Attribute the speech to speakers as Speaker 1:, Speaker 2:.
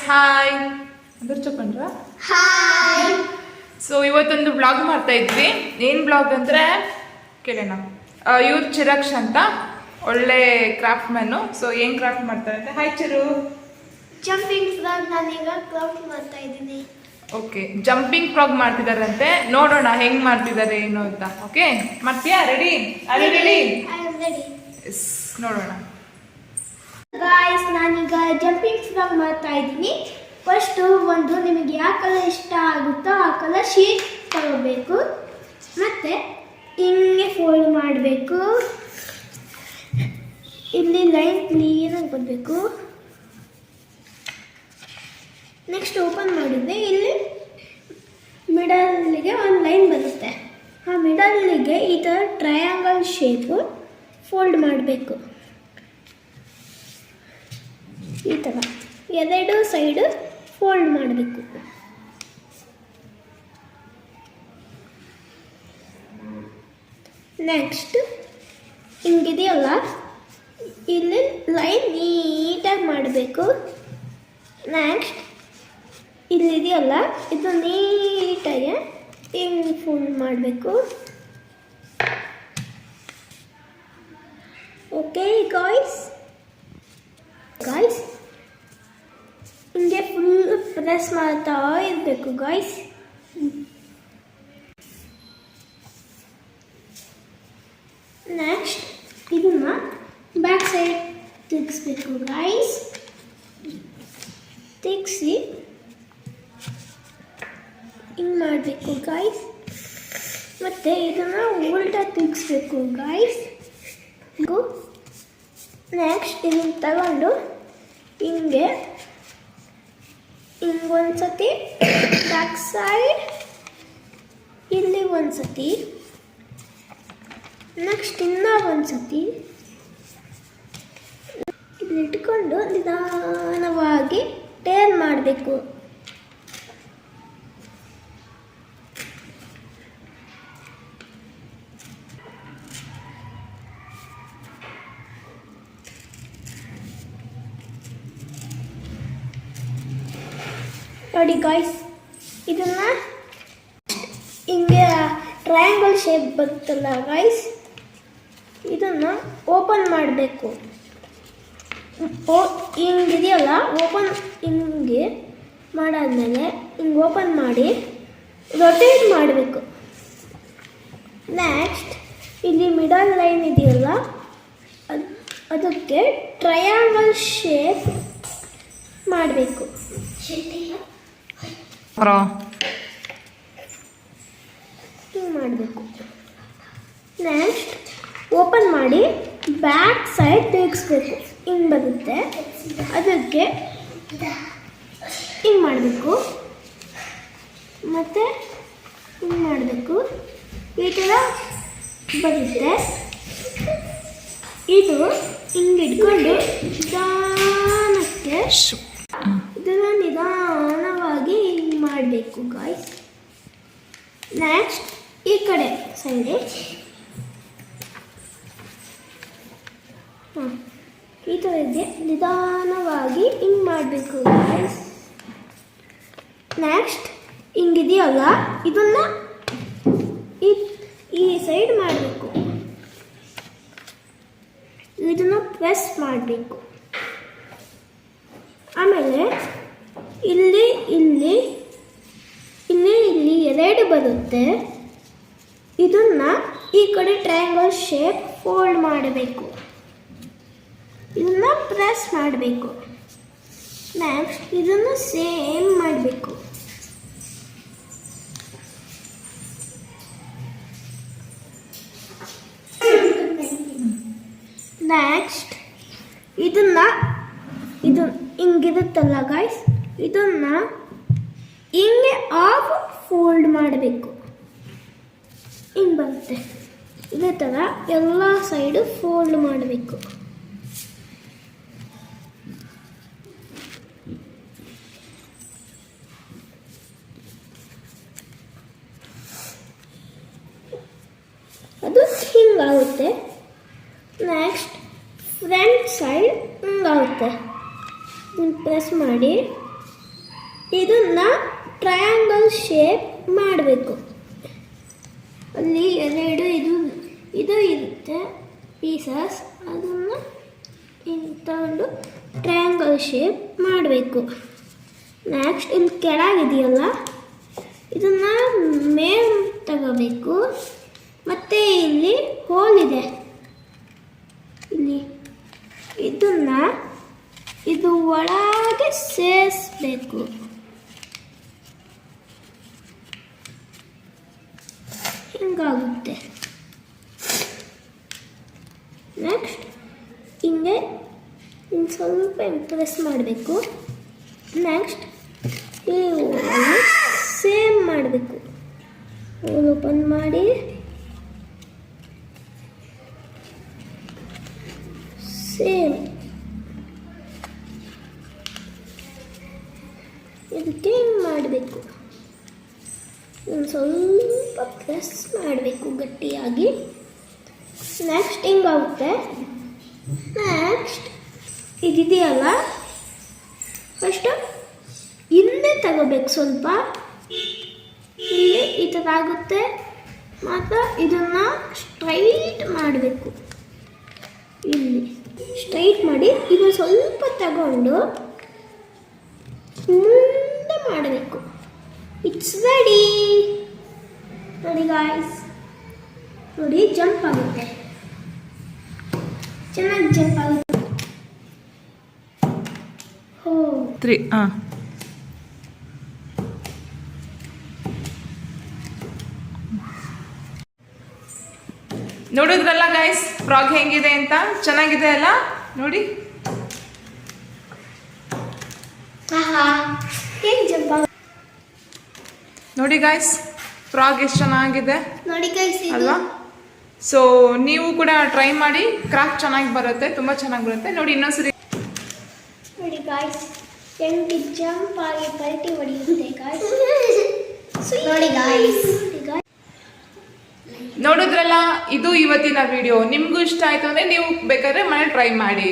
Speaker 1: Hi ಚಪ್ಪಂದ್ರ
Speaker 2: hi.
Speaker 1: So ಇವತ್ತೊಂದು blog ಮಾಡ್ತಾ ಇದ್ವಿ. ಏನು ಬ್ಲಾಗ್ ಅಂದರೆ ಕೇಳೋಣ. ಇವ್ರು ಚಿರಕ್ಷ ಅಂತ ಒಳ್ಳೆ ಕ್ರಾಫ್ಟ್ ಮ್ಯಾನು. ಸೊ ಏನು ಕ್ರಾಫ್ಟ್ ಮಾಡ್ತಾರೆ ಅಂತ. ಹಾಯ್ ಚಿರು.
Speaker 2: ಜಂಪಿಂಗ್ ಫ್ರಾಗ್ ನಾನೀಗ ಕ್ರಾಫ್ಟ್ ಮಾಡ್ತಾ ಇದ್ದೀನಿ.
Speaker 1: ಓಕೆ, ಜಂಪಿಂಗ್ ಫ್ರಾಗ್ ಮಾಡ್ತಿದಾರಂತೆ. ನೋಡೋಣ ಹೆಂಗ್ ಮಾಡ್ತಿದ್ದಾರೆ ಏನು ಅಂತ. ಓಕೆ, ಮಾಡ್ತೀಯಾ? Ready?
Speaker 2: I am ready.
Speaker 1: Yes, ನೋಡೋಣ.
Speaker 2: ಗಾಯ್ಸ್, ನಾನೀಗ ಜಂಪಿಂಗ್ ಫ್ರಾಗ್ ಮಾಡ್ತಾ ಇದ್ದೀನಿ. ಫಸ್ಟು ಒಂದು ನಿಮಗೆ ಯಾವ ಕಲರ್ ಇಷ್ಟ ಆಗುತ್ತೋ ಆ ಕಲರ್ ಶೀಟ್ ತಗೋಬೇಕು. ಮತ್ತು ಹಿಂಗೆ ಫೋಲ್ಡ್ ಮಾಡಬೇಕು. ಇಲ್ಲಿ ಲೈನ್ ಕ್ಲೀನಾಗಿ ಬರಬೇಕು. ನೆಕ್ಸ್ಟ್ ಓಪನ್ ಮಾಡಿದರೆ ಇಲ್ಲಿ ಮಿಡಲ್ಗೆ ಒಂದು ಲೈನ್ ಬರುತ್ತೆ. ಆ ಮಿಡಲ್ಗೆ ಈ ಥರ ಟ್ರಯಾಂಗಲ್ ಶೇಪು ಫೋಲ್ಡ್ ಮಾಡಬೇಕು. ಈ ಥರ ಎರಡು ಸೈಡು ಫೋಲ್ಡ್ ಮಾಡಬೇಕು. ನೆಕ್ಸ್ಟ್ ಹಿಂಗಿದೆಯಲ್ಲ, ಇಲ್ಲಿ ಲೈನ್ ನೀಟಾಗಿ ಮಾಡಬೇಕು. ನೆಕ್ಸ್ಟ್ ಇಲ್ಲಿದೆಯಲ್ಲ, ಇದು ನೀಟಾಗಿ ಹಿಂಗೆ ಫೋಲ್ಡ್ ಮಾಡಬೇಕು. ಓಕೆ ಗಾಯ್ಸ್, ಹಿಂಗೆ ಫುಲ್ ಪ್ರೆಸ್ ಮಾಡ್ತಾ ಇರಬೇಕು ಗಾಯ್ಸ್. ನೆಕ್ಸ್ಟ್ ಇದನ್ನ ಬ್ಯಾಕ್ ಸೈಡ್ ತಿರ್ಗಿಸ್ಬೇಕು ಗಾಯ್ಸ್. ತಿರ್ಗಿಸಿ ಹಿಂಗೆ ಮಾಡಬೇಕು ಗಾಯ್ಸ್. ಮತ್ತು ಇದನ್ನು ಉಲ್ಟಾ ತಿರ್ಗಿಸ್ಬೇಕು ಗಾಯ್ಸ್. ನೆಕ್ಸ್ಟ್ ಇದನ್ನು ತಗೊಂಡು ಹಿಂಗೆ ಒಂದ್ಸತಿ ಬ್ಯಾಕ್ ಸೈಡ್, ಇಲ್ಲಿ ಒಂದ್ಸತಿ, ನೆಕ್ಸ್ಟ್ ಇನ್ನೂ ಒಂದ್ಸತಿ ಇಲ್ಲಿ ಇಟ್ಕೊಂಡು ನಿಧಾನವಾಗಿ ಟೇಲ್ ಮಾಡಬೇಕು. ನೋಡಿ ಗಾಯ್ಸ್, ಇದನ್ನು ಹಿಂಗೆ ಟ್ರಯಾಂಗಲ್ ಶೇಪ್ ಬರುತ್ತಲ್ಲ ಗಾಯ್ಸ್, ಇದನ್ನು ಓಪನ್ ಮಾಡಬೇಕು. ಹಿಂಗಿದೆಯಲ್ಲ, ಹಿಂಗೆ ಮಾಡಾದ್ಮೇಲೆ ಹಿಂಗೆ ಓಪನ್ ಮಾಡಿ ರೊಟೇಟ್ ಮಾಡಬೇಕು. ನೆಕ್ಸ್ಟ್ ಇಲ್ಲಿ ಮಿಡಲ್ ಲೈನ್ ಇದೆಯಲ್ಲ, ಅದಕ್ಕೆ ಟ್ರಯಾಂಗಲ್ ಶೇಪ್ ಮಾಡಬೇಕು. ಹಿಂಗೆ ಮಾಡಬೇಕು. ನೆಕ್ಸ್ಟ್ ಓಪನ್ ಮಾಡಿ ಬ್ಯಾಕ್ ಸೈಡ್ ತಿರುಗಿಸ್ಬೇಕು. ಹಿಂಗೆ ಬರುತ್ತೆ, ಅದಕ್ಕೆ ಹಿಂಗೆ ಮಾಡಬೇಕು. ಮತ್ತು ಹಿಂಗೆ ಮಾಡಬೇಕು. ಈ ಥರ ಬರುತ್ತೆ. ಇದು ಹಿಂಗೆ ಇಟ್ಕೊಂಡು ನಿಧಾನಕ್ಕೆ ಇದನ್ನು ನಿಧಾನವಾಗಿ ಹಿಂಗೆ ಮಾಡಬೇಕು ಗಾಯ್ಸ್. ನೆಕ್ಸ್ಟ್ ಈ ಕಡೆ ಸೈಡ್ ಈ ಥರ ಇದೆ, ನಿಧಾನವಾಗಿ ಹಿಂಗೆ ಮಾಡಬೇಕು ಗಾಯ್ಸ್. ನೆಕ್ಸ್ಟ್ ಹಿಂಗಿದೆಯಲ್ಲ, ಇದನ್ನು ಈ ಸೈಡ್ ಮಾಡಬೇಕು. ಇದನ್ನು ಪ್ರೆಸ್ ಮಾಡಬೇಕು. ಆಮೇಲೆ ಇಲ್ಲಿ ಇಲ್ಲಿ ಇಲ್ಲಿ ಇಲ್ಲಿ ಎರಡು ಬರುತ್ತೆ. ಇದನ್ನು ಈ ಕಡೆ ಟ್ರಯಾಂಗಲ್ ಶೇಪ್ ಫೋಲ್ಡ್ ಮಾಡಬೇಕು. ಇದನ್ನು ಪ್ರೆಸ್ ಮಾಡಬೇಕು. ನೆಕ್ಸ್ಟ್ ಇದನ್ನು ಸೇಮ್ ಮಾಡಬೇಕು. ನೆಕ್ಸ್ಟ್ ಇದು ಹಿಂಗಿರುತ್ತಲ್ಲ ಗಾಯ್ಸ್, ಇದನ್ನು ಹಿಂಗೆ ಆಫ್ ಫೋಲ್ಡ್ ಮಾಡಬೇಕು. ಹಿಂಗೆ ಬರುತ್ತೆ. ಇದೇ ಥರ ಎಲ್ಲ ಸೈಡು ಫೋಲ್ಡ್ ಮಾಡಬೇಕು. ಅದು ಹಿಂಗಾಗುತ್ತೆ. ನೆಕ್ಸ್ಟ್ ಫ್ರಂಟ್ ಸೈಡ್ ಹಿಂಗಾಗುತ್ತೆ. ಪ್ರೆಸ್ ಮಾಡಿ ಇದನ್ನ ಟ್ರಯಾಂಗಲ್ ಶೇಪ್ ಮಾಡಬೇಕು. ಅಲ್ಲಿ ಎರಡು ಇದು ಇರುತ್ತೆ ಪೀಸಸ್, ಅದನ್ನು ತಗೊಂಡು ಟ್ರಯಾಂಗಲ್ ಶೇಪ್ ಮಾಡಬೇಕು. ನೆಕ್ಸ್ಟ್ ಇಲ್ಲಿ ಕೆಳಗಿದೆಯಲ್ಲ ಇದನ್ನು ಮೇಲೆ ತಗೋಬೇಕು. ಮತ್ತು ಇಲ್ಲಿ ಹೋಲ್ ಇದೆ, ಇಲ್ಲಿ ಇದನ್ನು ಇದು ಒಳಗೆ ಸೇರಿಸ್ಬೇಕು. ಹಿಂಗಾಗುತ್ತೆ. ನೆಕ್ಸ್ಟ್ ಹಿಂಗೆ ಇನ್ನು ಸ್ವಲ್ಪ ಪ್ರೆಸ್ ಮಾಡಬೇಕು. ನೆಕ್ಸ್ಟ್ ಈ ಸೇಮ್ ಮಾಡಬೇಕು. ಓಪನ್ ಮಾಡಿ ಸೇಮ್ ಇದಕ್ಕೆ ಹಿಂಗೆ ಮಾಡಬೇಕು. ಒಂದು ಸ್ವಲ್ಪ ಪ್ರೆಸ್ ಮಾಡಬೇಕು ಗಟ್ಟಿಯಾಗಿ. ನೆಕ್ಸ್ಟ್ ಹಿಂಗಾಗುತ್ತೆ. ನೆಕ್ಸ್ಟ್ ಇದಿದೆಯಲ್ಲ ಫಸ್ಟು ಹಿಂದೆ ತಗೋಬೇಕು ಸ್ವಲ್ಪ, ಇಲ್ಲಿ ಈ ಥರ ಆಗುತ್ತೆ. ಮತ್ತು ಇದನ್ನು ಸ್ಟ್ರೈಟ್ ಮಾಡಬೇಕು. ಇಲ್ಲಿ ಸ್ಟ್ರೈಟ್ ಮಾಡಿ ಇದನ್ನು ಸ್ವಲ್ಪ ತಗೊಂಡು ಮುಂದೆ ಮಾಡಬೇಕು. It's ready. ನೋಡಿ ಗಾಯ್ಸ್, ನೋಡಿ ಜಂಪ್ ಆಗುತ್ತೆ, ಚೆನ್ನಾಗಿ ಜಂಪ್ ಆಗುತ್ತೆ. ಹೋ
Speaker 1: 3 ನೋಡಿದ್ರಲ್ಲ ಗೈಸ್ ಫ್ರಾಗ್ ಹೆಂಗಿದೆ ಅಂತ, ಚೆನ್ನಾಗಿದೆ ಅಲ್ಲ ನೋಡಿ.
Speaker 2: ಹೇಗೆ ಜಂಪ್ ಆಗುತ್ತೆ
Speaker 1: ನೋಡಿ ಗೈಸ್, ಫ್ರಾಗ್ ಎಷ್ಟು ಚೆನ್ನಾಗಿದೆ
Speaker 2: ನೋಡಿ ಗೈಸ್
Speaker 1: ಅಲ್ವಾ. ಸೊ ನೀವು ಕೂಡ ಟ್ರೈ ಮಾಡಿ, ಕ್ರಾಫ್ಟ್ ಚೆನ್ನಾಗಿ ಬರುತ್ತೆ, ತುಂಬ ಚೆನ್ನಾಗಿ ಬರುತ್ತೆ. ನೋಡಿ ಇನ್ನೊಂದ್ಸರಿ
Speaker 2: ನೋಡಿ ಗಾಯ್ಸ್, ಹೆಂಗೆ ಜಂಪ್ ಆಗಿ ಪಲ್ಟಿ ಹೊಡೆಯುತ್ತೆ ಗಾಯ್ಸ್. ನೋಡಿ ಗಾಯ್ಸ್,
Speaker 1: ನೋಡಿದ್ರಲ್ಲ, ಇದು ಇವತ್ತಿನ ವಿಡಿಯೋ. ನಿಮಗೂ ಇಷ್ಟ ಆಯ್ತು ಅಂದರೆ ನೀವು ಬೇಕಾದ್ರೆ ಮನೆ ಟ್ರೈ ಮಾಡಿ.